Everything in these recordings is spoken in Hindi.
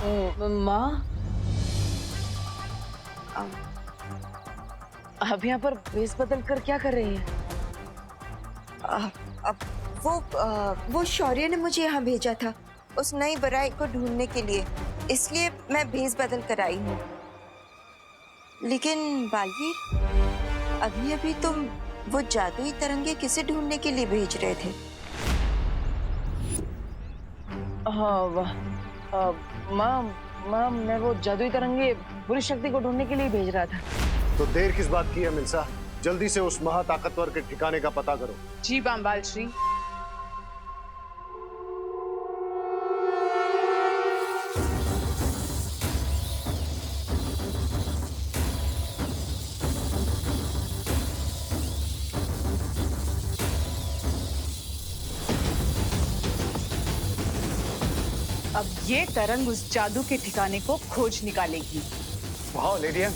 माँ, आप यहाँ पर भेस बदल कर क्या कर रही हैं? अ, अब वो शौर्य ने मुझे यहाँ भेजा था उस नई बराई को ढूंढने के लिए, इसलिए मैं भेस बदल कर आई हूँ। लेकिन बालवीर, अभी अभी तुम वो जादुई तरंगे किसे ढूंढने के लिए भेज रहे थे? हाँ माँ, माँ मैं वो जादुई तरंगे बुरी शक्ति को ढूंढने के लिए भेज रहा था। तो देर किस बात की है मिल्सा? जल्दी से उस महाताकतवर के ठिकाने का पता करो। जी बांबाल श्री। अब ये तरंग उस जादू के ठिकाने को खोज निकालेगी। वाह लेडियन,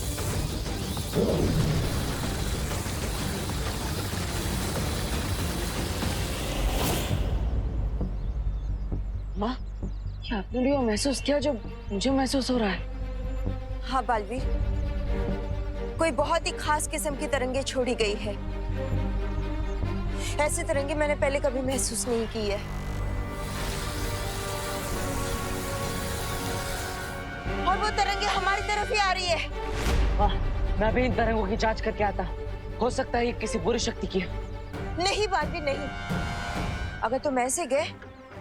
माँ, क्या आपने भी वो महसूस किया जो मुझे महसूस हो रहा है? हाँ बालवीर, कोई बहुत ही खास किस्म की तरंगे छोड़ी गई है। ऐसी तरंगे मैंने पहले कभी महसूस नहीं की है। और वो तरंगे हमारी तरफ ही आ रही है। वाह, मैं भी इन तरंगों की जांच करके आता। हो सकता है ये किसी बुरी शक्ति की है। नहीं बालवीर नहीं, अगर तुम ऐसे गए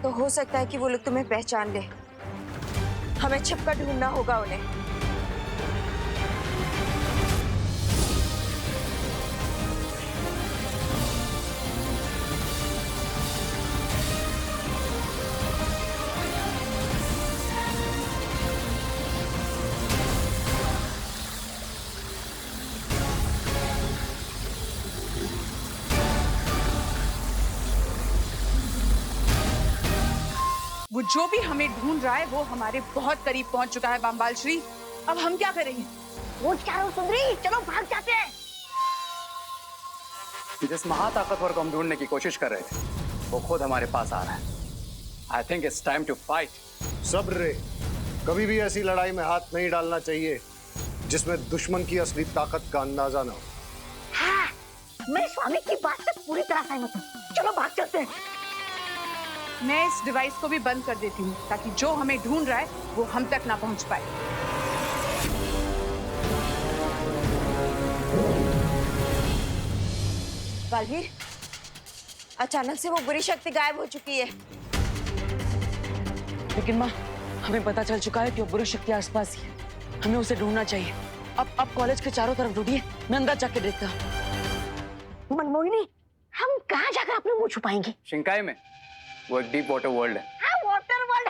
तो हो सकता है कि वो लोग तुम्हें पहचान ले। हमें छिपकर ढूंढना होगा उन्हें। वो जो भी हमें ढूंढ रहा है वो हमारे बहुत करीब पहुंच चुका है बांबाल श्री। अब हम क्या करेंगे? वो चारों सुंदरी, चलो भाग जाते हैं। जिस महाताकतवर को हम ढूंढने की कोशिश कर रहे थे वो खुद हमारे पास आ रहा है। I think it's time to fight. सब्र रे, कभी भी ऐसी लड़ाई में हाथ नहीं डालना चाहिए जिसमें दुश्मन की असली ताकत का अंदाजा ना हो। हाँ, मैं स्वामी की बात से पूरी तरह सहमत हूँ। चलो भाग चलते हैं। मैं इस डिवाइस को भी बंद कर देती हूँ ताकि जो हमें ढूंढ रहा है वो हम तक ना पहुंच पाए। बालवीर, अचानक से वो बुरी शक्ति गायब हो चुकी है। लेकिन माँ, हमें पता चल चुका है कि वो बुरी शक्ति आसपास ही है। हमें उसे ढूंढना चाहिए। अब कॉलेज के चारों तरफ ढूंढिए, मैं अंदर जाके देखता हूँ। मनमोहिनी, हम कहाँ जाकर अपने मुंह छुपाएंगे? शिंकाई में वो एक डीप वाटर वर्ल्ड है। हाँ, वाटर वर्ल्ड।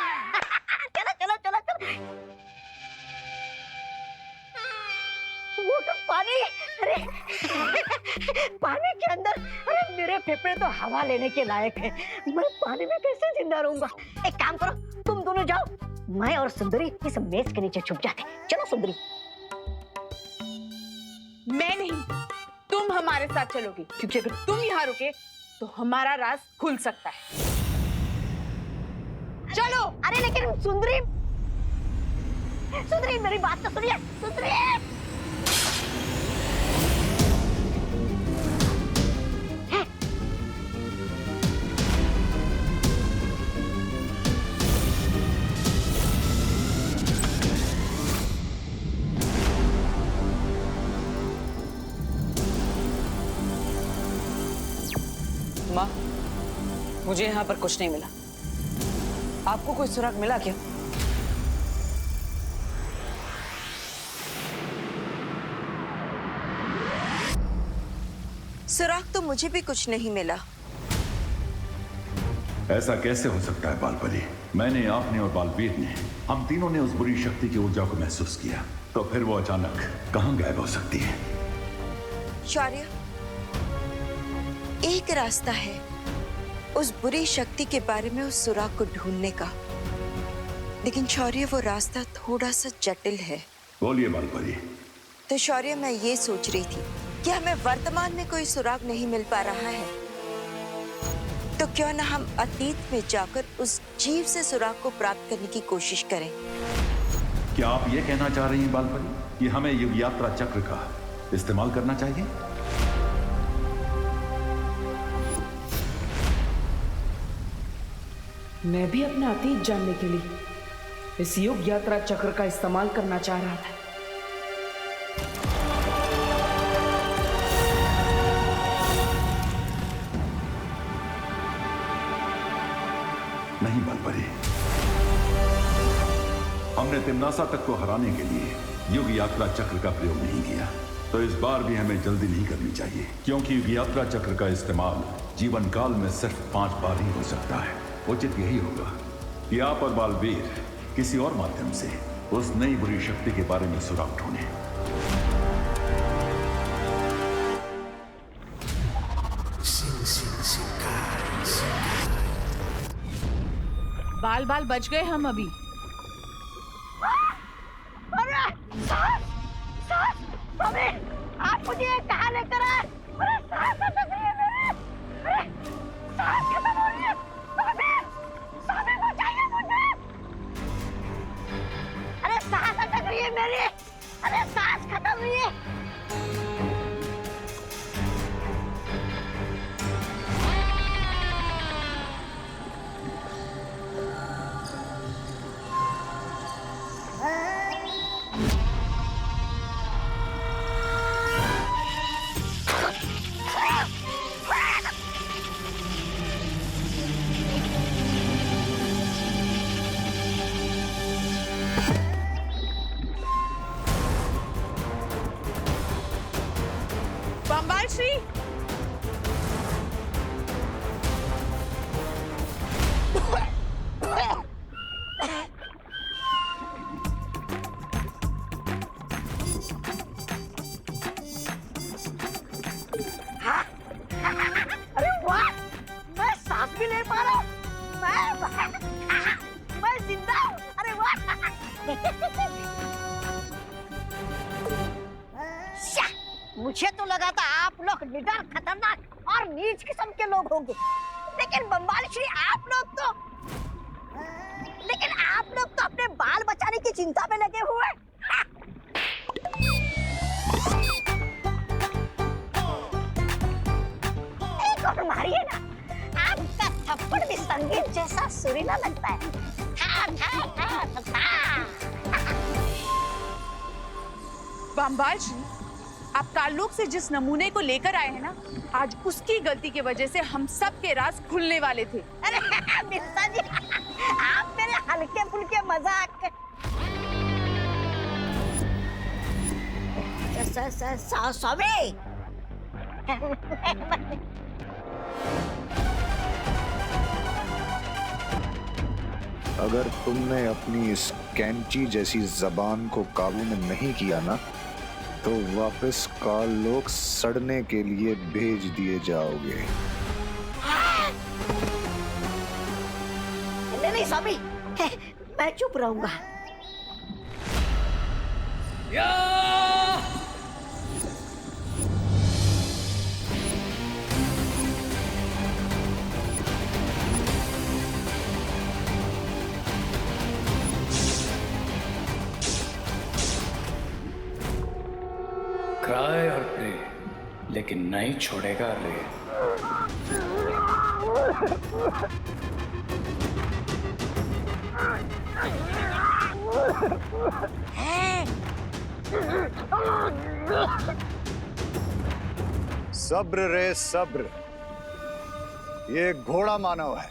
चलो चलो चलो चलो। वो तो पानी, अरे पानी के अंदर, अरे मेरे फेफड़े तो हवा लेने के लायक है। मैं पानी में कैसे जिंदा रहूंगा? एक काम करो, तुम दोनों जाओ, मैं और सुंदरी इस मेज के नीचे छुप जाते। चलो सुंदरी। मैं नहीं, तुम हमारे साथ चलोगे, क्योंकि अगर तुम यहाँ रुके तो हमारा राज खुल सकता है। चलो। अरे लेकिन सुंदरी, सुंदरी मेरी बात तो सुनिए। सुंदरी, माँ, मुझे यहाँ पर कुछ नहीं मिला। आपको कोई सुराग मिला क्या? सुराग तो मुझे भी कुछ नहीं मिला। ऐसा कैसे हो सकता है बालबली? मैंने, आपने और बालवीर ने, हम तीनों ने उस बुरी शक्ति की ऊर्जा को महसूस किया, तो फिर वो अचानक कहां गायब हो सकती है? शौर्य, एक रास्ता है उस बुरी शक्ति के बारे में उस सुराग को ढूंढने का, लेकिन शौर्य वो रास्ता थोड़ा सा जटिल है। बोलिए बालबली। तो शौर्य, मैं ये सोच रही थी कि हमें वर्तमान में कोई सुराग नहीं मिल पा रहा है, तो क्यों ना हम अतीत में जाकर उस जीव से सुराग को प्राप्त करने की कोशिश करें। क्या आप ये कहना चाह रही हैं बालपरी कि हमें युग यात्रा चक्र का इस्तेमाल करना चाहिए? मैं भी अपना अतीत जानने के लिए इस युग यात्रा चक्र का इस्तेमाल करना चाह रहा था। नहीं बालपरी, हमने तिम्नासा तक को हराने के लिए युग यात्रा चक्र का प्रयोग नहीं किया, तो इस बार भी हमें जल्दी नहीं करनी चाहिए, क्योंकि युग यात्रा चक्र का इस्तेमाल जीवन काल में सिर्फ 5 बार ही हो सकता है। उचित यही होगा कि आप और बालवीर किसी और माध्यम से उस नई बुरी शक्ति के बारे में सुराग ढूंढें। बाल बाल बच गए हम अभी। अरे सास, सास, स्वामी, आप मुझे कहाँ लेकर आए? अरे सास अटक रही है मेरी। अरे सास खत्म हो रही है। स्वामी, स्वामी बचाइए मुझे। अरे सास अटक रही है मेरी। अरे सास खत्म हुई है। बम्बाल श्री, अरे वाह, मैं सांस भी ले पा रहा हूँ। मैं जिंदा हूँ। अरे वाह। मुझे तो लगा था आप लोग निडर, खतरनाक और नीच किस्म के लोग होंगे, लेकिन बम्बाल श्री आप लोग तो अपने बाल बचाने की चिंता में लगे हुए। एक और मारिए ना, आपका थप्पड़ भी संगीत जैसा सुरीला लगता है। बम्बाल श्री, आप ताल्लुक से जिस नमूने को लेकर आए हैं ना, आज उसकी गलती की वजह से हम सब के राज खुलने वाले थे। अरे मिर्जा जी, आप मेरे हल्के फुल्के मजाक स्वामी। अगर तुमने अपनी इस कैंची जैसी जबान को काबू में नहीं किया ना, तो वापस काल लोग सड़ने के लिए भेज दिए जाओगे। नहीं स्वामी, मैं चुप रहूंगा। क्राई और प्रे, लेकिन नहीं छोड़ेगा रे। सब्र रे सब्र, ये घोड़ा मानव है,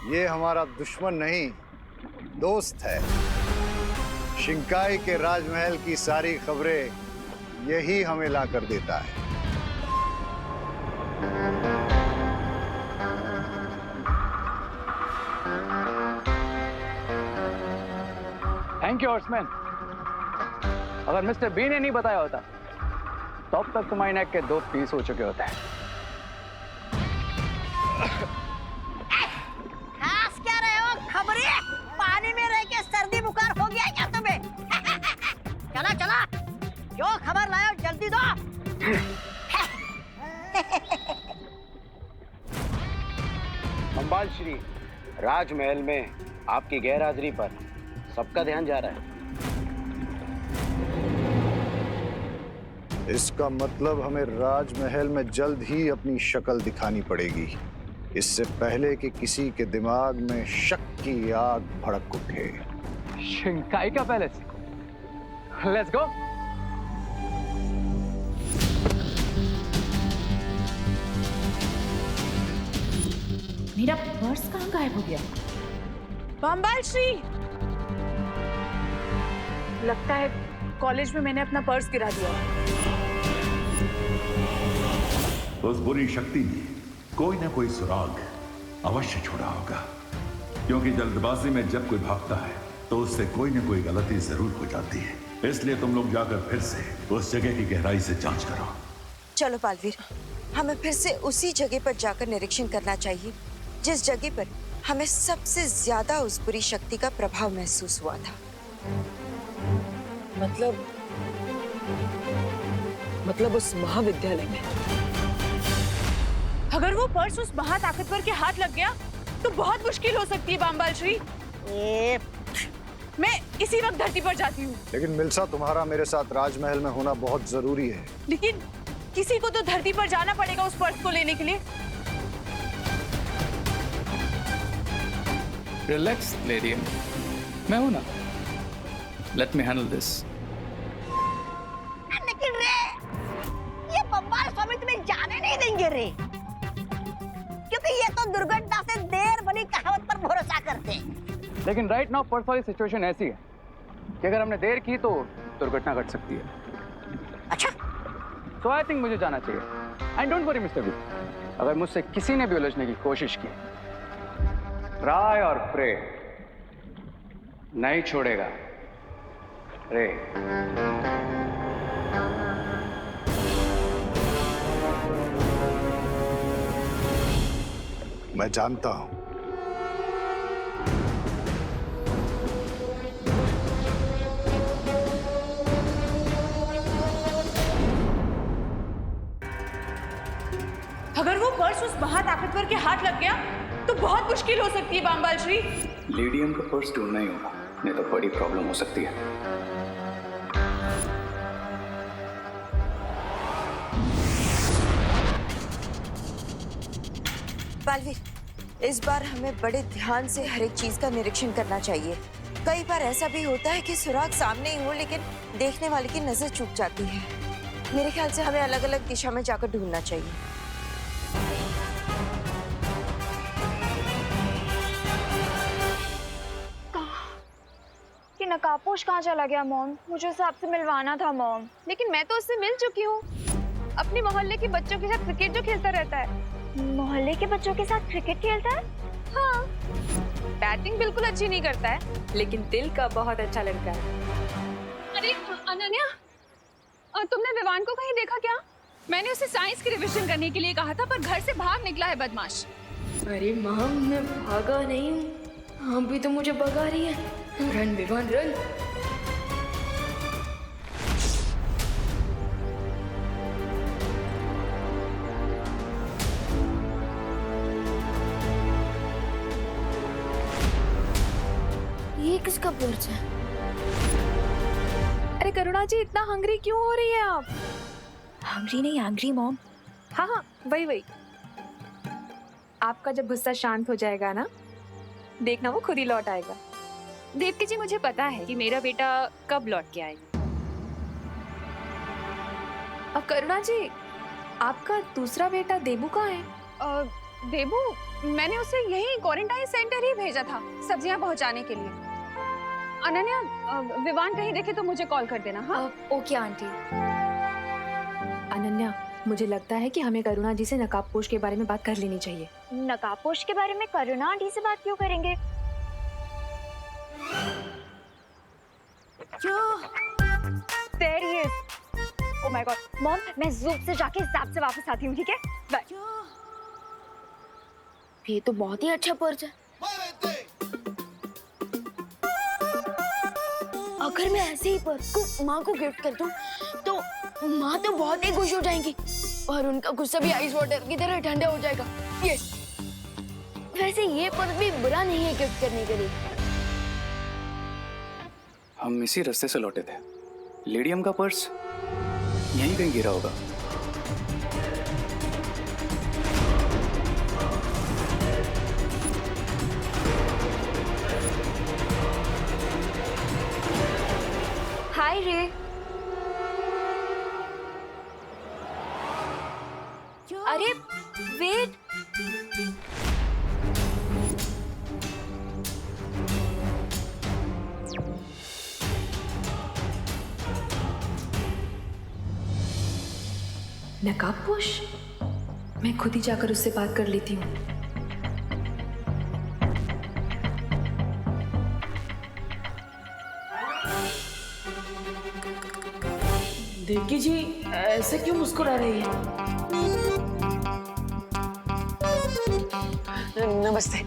ये हमारा दुश्मन नहीं दोस्त है। शिंकाई के राजमहल की सारी खबरें यही हमें ला कर देता है। Thank you horseman. अगर मिस्टर बी ने नहीं बताया होता तो अब तक तुम्हारी नेक के 2 पीस हो चुके होते हैं। खास क्या रहे हो खबरी? पानी में रह के सर्दी बुखार हो गया क्या तुम्हें? चला चला, जो खबर लाया जल्दी दो। बम्बाल श्री, राजमहल में आपकी गैरहाजिरी पर सबका ध्यान जा रहा है। इसका मतलब हमें राजमहल में जल्द ही अपनी शक्ल दिखानी पड़ेगी, इससे पहले कि किसी के दिमाग में शक की आग भड़क उठे। शिंकाई का पैलेस, लेट्स गो। मेरा पर्स कहाँ गायब हो गया? बम्बाल श्री, लगता है कॉलेज में मैंने अपना पर्स गिरा दिया। उस बुरी शक्ति ने कोई ना कोई सुराग अवश्य छोड़ा होगा, क्योंकि जल्दबाजी में जब कोई भागता है तो उससे कोई ना कोई गलती जरूर हो जाती है। इसलिए तुम लोग जाकर फिर से उस जगह की गहराई से जांच करो। चलो बालवीर, हमें फिर से उसी जगह पर जाकर निरीक्षण करना चाहिए जिस जगह पर हमें सबसे ज्यादा उस बुरी शक्ति का प्रभाव महसूस हुआ था। मतलब उस महाविद्यालय में। अगर वो पर्स उस महाताकतवर के हाथ लग गया तो बहुत मुश्किल हो सकती है बम्बाल श्री। मैं इसी वक्त धरती पर जाती हूँ। लेकिन मिल्सा, तुम्हारा मेरे साथ राजमहल में होना बहुत जरूरी है। लेकिन किसी को तो धरती पर जाना पड़ेगा उस पर्स को लेने के लिए। रिलैक्स लेडी, मैं हूं ना। Let me handle this. लेकिन रे, ये बम्बाल स्वामी तुम्हें जाने नहीं देंगे रे, क्योंकि ये तो दुर्घटना से देर बनी कहावत पर भरोसा करते हैं। लेकिन राइट नाउ पर्स वाली सिचुएशन ऐसी है कि अगर हमने देर की तो दुर्घटना घट सकती है। अच्छा, सो आई थिंक मुझे जाना चाहिए। And don't worry mister B, अगर मुझसे किसी ने भी उलझने की कोशिश की, राय और प्रे नहीं छोड़ेगा रे। मैं जानता हूं। अगर वो पर्स उस महाताकतवर के हाथ लग गया तो बहुत मुश्किल हो सकती है बम्बाल श्री। लेडियम का पर्स ढूंढना ही होगा, नहीं तो बड़ी प्रॉब्लम हो सकती है। बालवीर, इस बार हमें बड़े ध्यान से हर एक चीज का निरीक्षण करना चाहिए। कई बार ऐसा भी होता है कि सुराग सामने ही हो लेकिन देखने वाले की नजर चूक जाती है। मेरे ख्याल से हमें अलग अलग दिशा में जाकर ढूंढना चाहिए। कि नकाबपोश कहाँ चला गया मॉम? मुझे उसे आपसे मिलवाना था मॉम। लेकिन मैं तो उससे मिल चुकी हूँ। अपने मोहल्ले के बच्चों के साथ क्रिकेट जो खेलता रहता है। मोहल्ले के बच्चों के साथ क्रिकेट खेलता है? हाँ। बैटिंग बिल्कुल अच्छी नहीं करता है, लेकिन दिल का बहुत अच्छा लड़का है। अरे अनन्या, तुमने विवान को कहीं देखा क्या? मैंने उसे साइंस की रिवीजन करने के लिए कहा था, पर घर से बाहर निकला है बदमाश। अरे मॉम, मैं भागा नहीं हूँ, आप भी तो मुझे भगा रही है। Run Vivaan run. ये किसका पर्स है? अरे करुणा जी, इतना हंग्री क्यों हो रही है आप? हंग्री नहीं, एंग्री मॉम। हाँ हाँ, वही। आपका जब गुस्सा शांत हो जाएगा ना, देखना वो खुद ही लौट आएगा। देवकी जी, मुझे पता है कि मेरा बेटा कब लौट के आएगा। अब करुणा जी, आपका दूसरा बेटा देबू कहाँ है? देबू, मैंने उसे यही क्वारंटाइन सेंटर ही भेजा था सब्जियां पहुंचाने के लिए। अनन्या, विवान कहीं देखे तो मुझे कॉल कर देना। हाँ ओके आंटी। अनन्या, मुझे लगता है कि हमें करुणा जी से नकाबपोश के बारे में बात कर लेनी चाहिए। नकाबपोश के बारे में करुणा आंटी से बात क्यों करेंगे? There he is. Oh my God, mom, मैं ज़ूम से जाके हिसाब से वापस आती हूँ, ठीक है? बाय। ये तो बहुत ही अच्छा पर्स है। अगर मैं ऐसे ही पर्स को माँ को गिफ्ट कर दूं, तो माँ तो बहुत ही खुश हो जाएंगी और उनका गुस्सा भी आइस वाटर की तरह ठंडा हो जाएगा। यस। वैसे ये पर्स भी बुरा नहीं है गिफ्ट करने के लिए। हम इसी रास्ते से लौटे थे। लेडियम का पर्स यहीं कहीं गिरा होगा। हाय रे। अरे वेट, नकाबपोश? मैं खुद ही जाकर उससे बात कर लेती हूँ। देवकी जी ऐसे क्यों मुस्कुरा रही है? नमस्ते।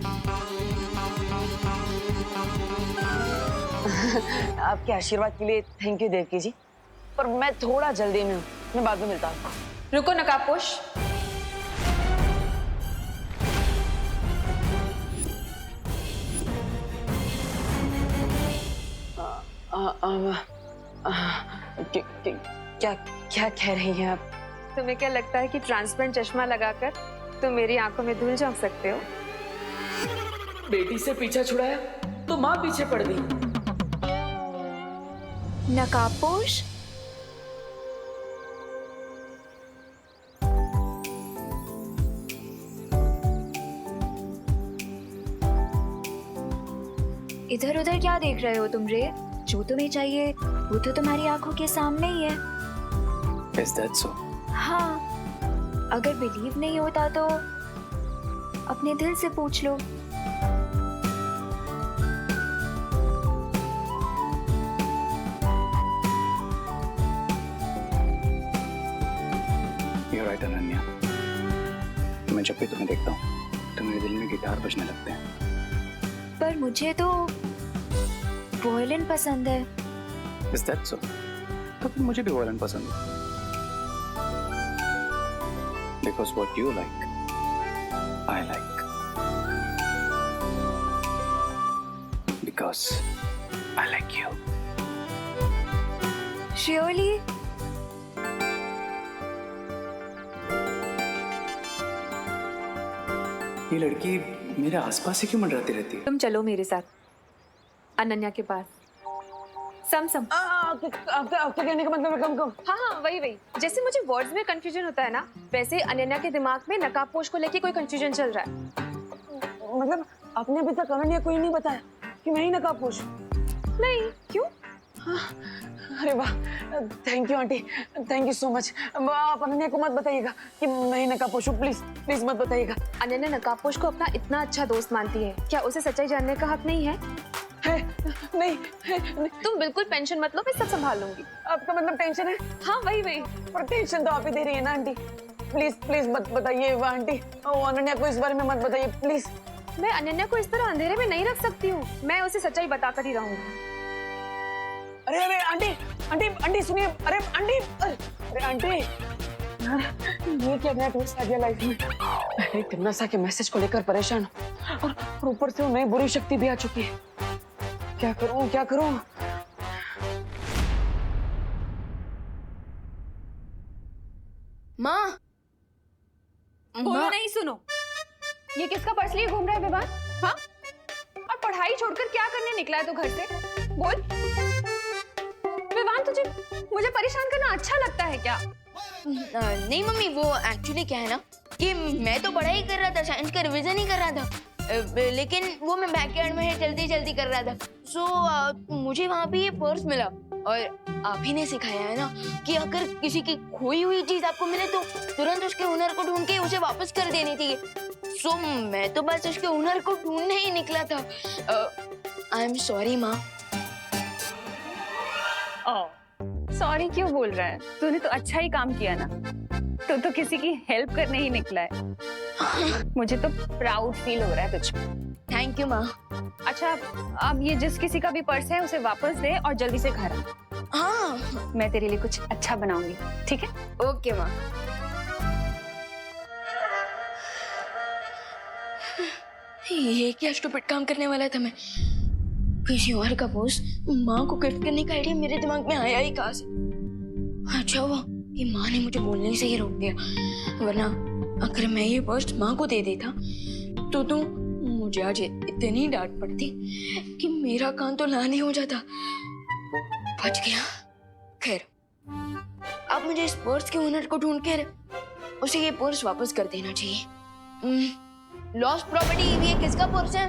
आपके आशीर्वाद के लिए थैंक यू देवकी जी, पर मैं थोड़ा जल्दी में हूँ, मैं बाद में मिलता हूँ। रुको नकाबपोश। क्या क्या कह रही हैं आप? तुम्हें क्या लगता है कि ट्रांसपेरेंट चश्मा लगाकर तुम मेरी आंखों में धूल झोंक सकते हो? बेटी से पीछा छुड़ाया तो माँ पीछे पड़ गई। नकाबपोश, इधर उधर क्या देख रहे हो तुम रे? जो तुम्हें चाहिए वो तो तुम्हारी आंखों के सामने ही है। Is that so? हाँ, अगर बिलीव नहीं होता तो अपने दिल से पूछ लो। You're right, Ananya. मैं जब भी तुम्हें देखता हूँ तो मेरे दिल में गिटार बजने लगते हैं। पर मुझे तो वॉयलिन पसंद है। Is that so? तो फिर मुझे भी वॉयलिन पसंद है। Because what you like, I like. Because I like you. Surely? ये लड़की मेरे आसपास ही क्यों मंडराती रहती है? तुम चलो मेरे साथ अनन्या के पास। सम आपका कहने का मतलब है कम कम। हाँ, वही जैसे मुझे वर्ड्स में कंफ्यूजन होता है ना, वैसे अनन्या के दिमाग में नकाबपोश को लेके कोई कंफ्यूजन चल रहा है। मतलब आपने अभी तक अनन्या को ही नहीं बताया कि मैं ही नकाबपोश? नहीं, क्यों? अरे वाह, thank you aunty, thank you so much. आप अनन्या को मत बताइएगा कि मैं ही नकाबपोश हूँ, प्लीज प्लीज मत बताइएगा। अनन्या नकाबपोश को अपना इतना अच्छा दोस्त मानती है, क्या उसे सच्चाई जानने का हक नहीं है? है नहीं, तुम बिल्कुल टेंशन मत लो, मैं सब संभाल लूंगी। आपका मतलब टेंशन है? हाँ, वही पर टेंशन तो आप ही दे रही है ना आंटी। प्लीज प्लीज मत बताइए आंटी, अनन्या को इस बारे में मत बताइए प्लीज। मैं अनन्या को इस तरह अंधेरे में नहीं रख सकती हूँ, मैं उसे सच्चाई बताकर ही रहूंगी। अरे अरे आंटी आंटी आंटी सुनिए, अरे आंटी, अरे आंटी, ये क्या नया ट्विस्ट आ गया लाइफ में। मैं तिम्नासा के मैसेज को लेकर परेशान हूँ और ऊपर से वो नई बुरी शक्ति भी आ चुकी है। क्या करूं क्या करूं? माँ, बोलो नहीं, सुनो, ये किसका पर्स लिए घूम रहा है विवान? हाँ, और पढ़ाई छोड़कर क्या करने निकला है तू घर से? बोल विवान, तुझे मुझे परेशान करना अच्छा लगता है क्या? नहीं मम्मी, वो एक्चुअली क्या है ना कि मैं तो पढ़ाई कर रहा था, साइंस का रिवीजन ही कर रहा था, लेकिन वो मैं बैकयार्ड में जल्दी कर रहा था। सो मुझे वहाँ पे ये पर्स मिला और आप ही ने सिखाया है ना कि अगर किसी की खोई हुई चीज आपको मिले तो तुरंत उसके हुनर को ढूंढ के उसे वापस कर देनी चाहिए। सो मैं तो बस उसके हुनर को ढूंढने ही निकला था। आई एम सॉरी माँ। सॉरी क्यों बोल रहा है? तूने तो अच्छा ही काम किया ना, तू तो किसी की हेल्प करने ही निकला है। मुझे तो प्राउड फील हो रहा है तुझ पे। थैंक यू माँ। अच्छा, अब ये जिस किसी का भी पर्स है उसे वापस दे और जल्दी से घर आ। हाँ, मैं तेरे लिए कुछ अच्छा बनाऊंगी, ठीक है? ओके माँ। ये क्या स्टूपिड काम करने वाला था मैं? किसी और का पर्स माँ को गिफ्ट करने का आइडिया मेरे दिमाग में आया ही कहाँ से? अच्छा हुआ कि माँ ने मुझे बोलने से ही रोक दिया, वरना अगर मैं ये पर्स माँ को दे देता तो मुझे आज इतनी डांट पड़ती कि मेरा कान तो लाल ही हो जाता। बच गया। खैर, अब मुझे इस पर्स के ओनर को ढूंढ कर उसे ये पर्स वापस कर देना चाहिए। लॉस्ट प्रॉपर्टी, ये किसका पर्स है?